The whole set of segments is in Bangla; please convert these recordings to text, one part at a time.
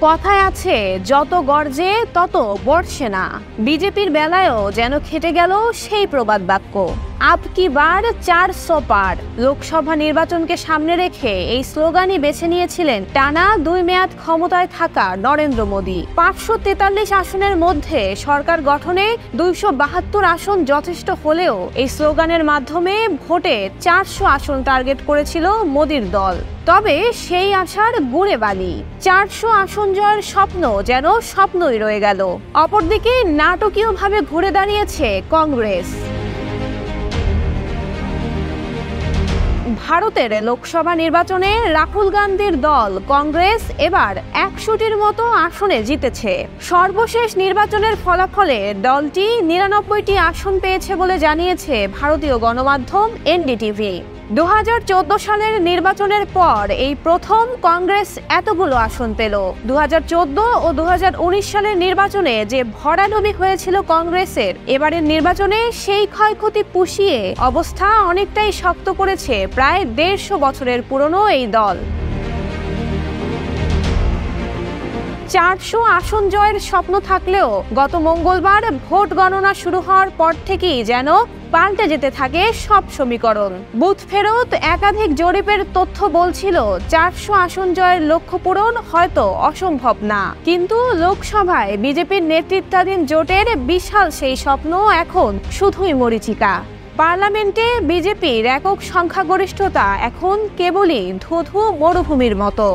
কথায় আছে যত গর্জে তত বর্ষে না। বিজেপির বেলায়ও যেন খেটে গেল সেই প্রবাদ বাক্য, আব কি বার 400 পার। লোকসভা নির্বাচনকে সামনে রেখে এই স্লোগানই বেছে নিয়েছিলেন টানা 2 মেয়াদ ক্ষমতায় থাকা নরেন্দ্র মোদী। 543 আসনের মধ্যে সরকার গঠনে 272 আসন যথেষ্ট হলেও এই স্লোগানের মাধ্যমে ভোটে 400 আসন টার্গেট করেছিল মোদীর দল। তবে সেই আশার গুড়ে বালি, 400 আসন জয়ের স্বপ্ন যেন স্বপ্নই রয়ে গেল। অপরদিকে নাটকীয়ভাবে ঘুরে দাঁড়িয়েছে কংগ্রেস। ভারতের লোকসভা নির্বাচনে রাহুল গান্ধীর দল কংগ্রেস এবার 100টির মতো আসনে জিতেছে। সর্বশেষ নির্বাচনের ফলাফলে দলটি 99টি আসন পেয়েছে বলে জানিয়েছে ভারতীয় গণমাধ্যম এনডিটিভি। 2014 সালের নির্বাচনের পর এই প্রথম কংগ্রেস এতগুলো আসন পেল। 2014 ও 2019 সালের নির্বাচনে যে ভরাডুবি হয়েছিল কংগ্রেসের, এবারের নির্বাচনে সেই ক্ষয়ক্ষতি পুষিয়ে অবস্থা অনেকটাই শক্ত করেছে প্রায় 150 বছরের পুরনো এই দল। 400 আসন জয়ের স্বপ্ন থাকলেও গত মঙ্গলবার ভোট গণনা শুরু হওয়ার পর থেকেই যেন পাল্টে যেতে থাকে সব সমীকরণ। বুথ ফেরত একাধিক জরিপের তথ্য বলছিল 400 আসন জয়ের লক্ষ্য পূরণ হয়তো অসম্ভব না, কিন্তু লোকসভায় বিজেপির নেতৃত্বাধীন জোটের বিশাল সেই স্বপ্ন এখন শুধুই মরীচিকা। পার্লামেন্টে বিজেপির একক সংখ্যাগরিষ্ঠতা এখন কেবলই ধুধু মরুভূমির মতো।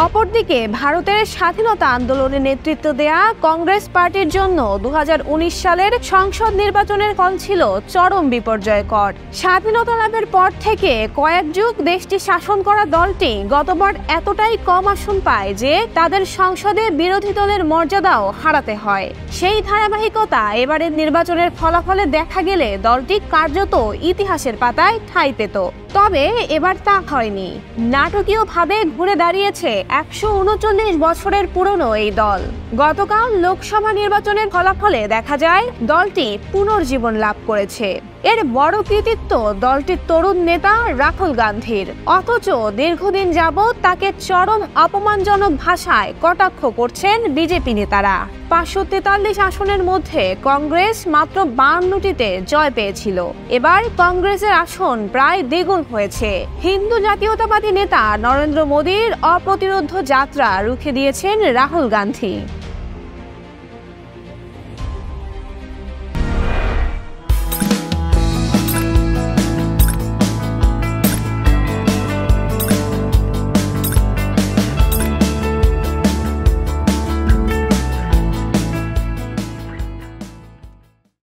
অপরদিকে ভারতের স্বাধীনতা আন্দোলনে নেতৃত্ব দেয়া কংগ্রেস পার্টির জন্য 2019 সালের সংসদ নির্বাচনের ফল ছিল চরম বিপর্যয়কর। স্বাধীনতা লাভের পর থেকে কয়েক যুগ দেশটি শাসন করা দলটি গতবার এতটাই কম আসন পায় যে তাদের সংসদে বিরোধী দলের মর্যাদাও হারাতে হয়। সেই ধারাবাহিকতা এবারের নির্বাচনের ফলাফলে দেখা গেলে দলটি কার্যত ইতিহাসের পাতায় ঠাঁই পেত। তবে এবার তা হয়নি। নাটকীয়ভাবে ঘুরে দাঁড়িয়েছে 139 বছরের পুরনো এই দল। গতকাল লোকসভা নির্বাচনের ফলাফলে দেখা যায় দলটি পুনর্জীবন লাভ করেছে। এর বড় কৃতিত্ব দলটির তরুণ নেতা রাহুল গান্ধীর। অথচ দীর্ঘদিন যাবৎ তাকে চরম অপমানজনক ভাষায় কটাক্ষ করছেন বিজেপি নেতারা। 543 আসনের মধ্যে কংগ্রেস মাত্র 52টিতে জয় পেয়েছিল। এবার কংগ্রেসের আসন প্রায় দ্বিগুণ হয়েছে। হিন্দু জাতীয়তাবাদী নেতা নরেন্দ্র মোদীর অপ্রতিরোধ্য যাত্রা রুখে দিয়েছেন রাহুল গান্ধী।